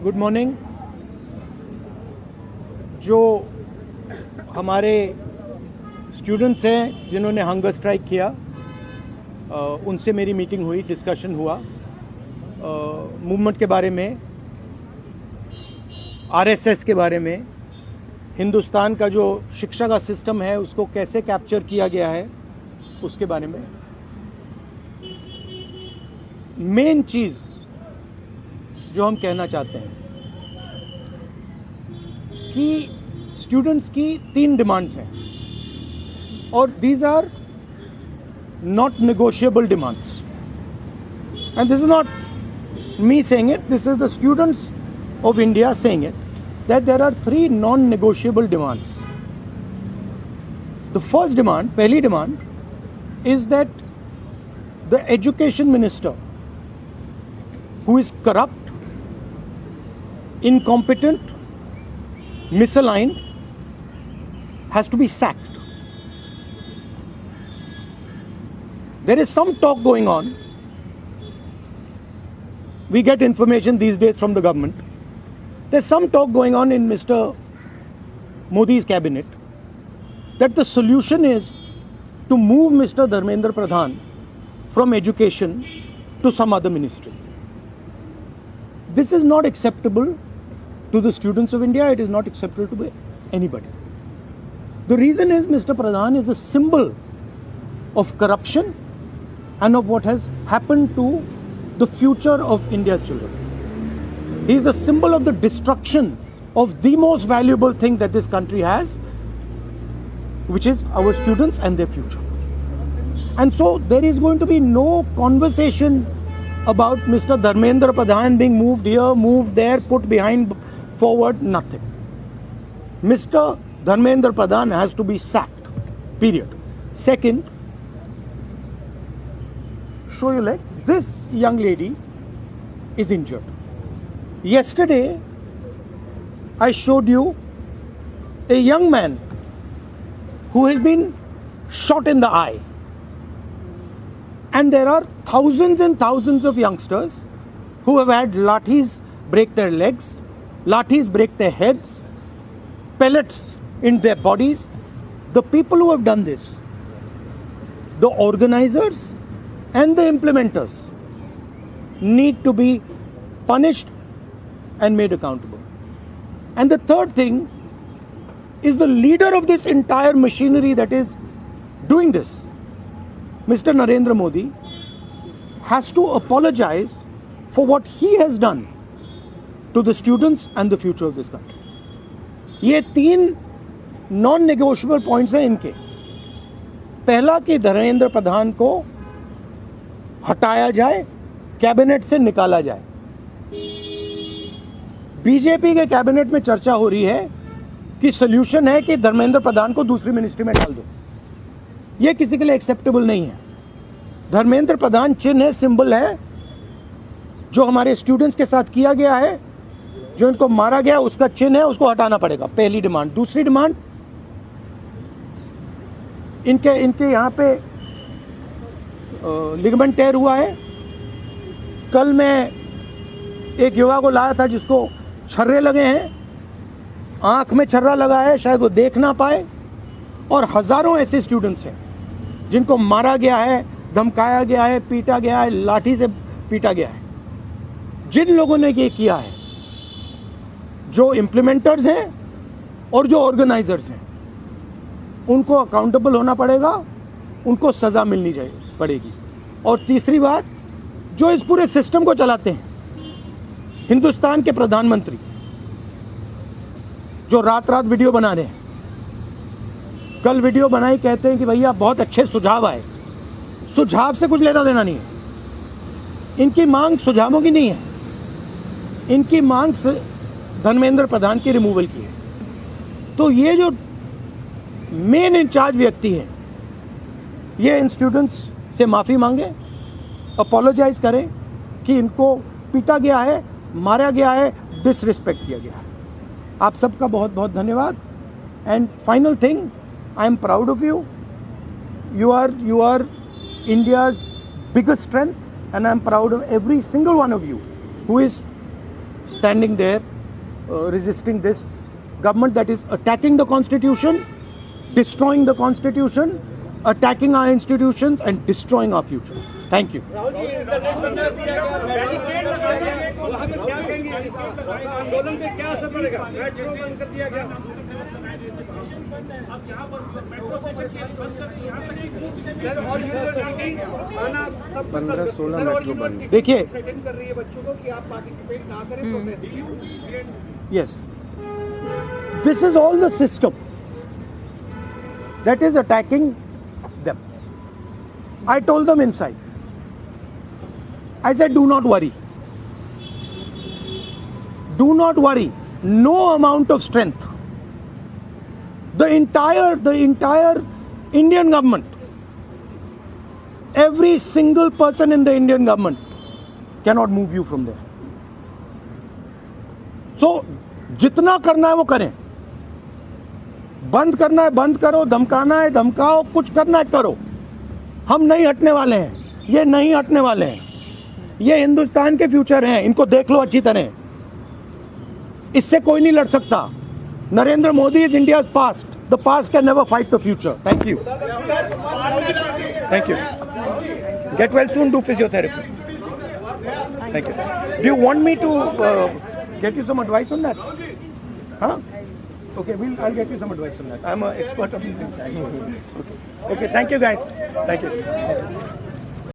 Good morning. जो हमारे students हैं जिन्होंने हंगर स्ट्राइक किया, उनसे मेरी मीटिंग हुई, डिस्कशन हुआ मूवमेंट के बारे में, आरएसएस के बारे में, हिंदुस्तान का जो शिक्षा का सिस्टम है उसको कैसे कैप्चर किया गया है उसके बारे में। मेन चीज़ जो हम कहना चाहते हैं कि स्टूडेंट्स की 3 डिमांड्स हैं और these are not negotiable demands, and this is not me saying it, this is the students of India saying it, that there are 3 non-negotiable demands. The first demand, पहली demand, is that the education minister, who is corrupt, incompetent, misaligned, has to be sacked. There is some talk going on. We get information these days from the government. There's some talk going on in Mr. Modi's cabinet that the solution is to move Mr. Dharmendra Pradhan from education to some other ministry. This is not acceptable to the students of India. It is not acceptable to anybody. The reason is Mr. Pradhan is a symbol of corruption and of what has happened to the future of India's children. He is a symbol of the destruction of the most valuable thing that this country has, which is our students and their future. And so there is going to be no conversation about Mr. Dharmendra Pradhan being moved here, moved there, put behind, forward, nothing. Mr. Dharmendra Pradhan has to be sacked, period. Second, show your leg. This young lady is injured. Yesterday, I showed you a young man who has been shot in the eye. And there are thousands and thousands of youngsters who have had lathis break their legs, lathis break their heads, pellets in their bodies. The people who have done this, the organizers and the implementers, need to be punished and made accountable. And the third thing is the leader of this entire machinery that is doing this, Mr. Narendra Modi, has to apologize for what he has done to the students and the future of this country. ये 3 non-negotiable points हैं इनके। पहला कि धर्मेंद्र प्रधान को हटाया जाए, cabinet से निकाला जाए। बीजेपी के कैबिनेट में चर्चा हो रही है कि सोल्यूशन है कि धर्मेंद्र प्रधान को दूसरी मिनिस्ट्री में डाल दो। यह किसी के लिए एक्सेप्टेबल नहीं है। धर्मेंद्र प्रधान चिन्ह है, सिंबल है, जो हमारे स्टूडेंट्स के साथ किया गया है, जो इनको मारा गया उसका चिन्ह है, उसको हटाना पड़ेगा। पहली डिमांड। दूसरी डिमांड, इनके यहां पे लिगामेंट टेयर हुआ है। कल मैं एक युवा को लाया था जिसको छर्रे लगे हैं, आंख में छर्रा लगा है, शायद वो देख ना पाए। और हजारों ऐसे स्टूडेंट्स हैं जिनको मारा गया है, धमकाया गया है, पीटा गया है, लाठी से पीटा गया है। जिन लोगों ने ये किया है, जो इम्प्लीमेंटर्स हैं और जो ऑर्गेनाइजर्स हैं, उनको अकाउंटेबल होना पड़ेगा, उनको सजा मिलनी पड़ेगी। और तीसरी बात, जो इस पूरे सिस्टम को चलाते हैं, हिंदुस्तान के प्रधानमंत्री, जो रात रात वीडियो बना रहे हैं, कल वीडियो बनाई, कहते हैं कि भैया बहुत अच्छे सुझाव आए। सुझाव से कुछ लेना देना नहीं है। इनकी मांग सुझावों की नहीं है, इनकी मांग धर्मेंद्र प्रधान की रिमूवल की है। तो ये जो मेन इंचार्ज व्यक्ति है, ये इन स्टूडेंट्स से माफ़ी मांगे, अपोलोजाइज करें कि इनको पीटा गया है, मारा गया है, डिसरिस्पेक्ट किया गया है। आप सबका बहुत बहुत धन्यवाद। And final thing, I am proud of you. You are India's biggest strength. and I'm proud of every single one of you who is standing there resisting this government that is attacking the constitution, destroying the constitution, attacking our institutions and destroying our future. Thank you. आंदोलन पे क्या असर पड़ेगा? Metro बंद कर दिया गया। अब यहाँ पर मेट्रो स्टेशन बंद कर दी, यहाँ तक सर और यूनिवर्सिटी आना 15-16 मेट्रो बंद। देखिए थ्रेटन कर रही है बच्चों को कि आप पार्टिसिपेट ना करें protest. Yes, this is all the system that is attacking them. I told them inside. I said, do not worry. Do not worry. No amount of strength. The entire Indian government, every single person in the Indian government cannot move you from there. So, जितना करना है वो करें. बंद करना है बंद करो, धमकाना है धमकाओ, कुछ करना है करो. हम नहीं हटने वाले हैं. ये नहीं हटने वाले हैं. ये हिंदुस्तान के फ्यूचर हैं. इनको देख लो अच्छी तरह. इससे कोई नहीं लड़ सकता. Narendra Modi is India's past. The past can never fight the future. Thank you. Thank you. Get well soon. Do physiotherapy. Thank you. Do you want me to get you some advice on that? Huh? Okay, I'll get you some advice on that. I'm an expert of these things. Okay. Okay. Thank you, guys. Thank you.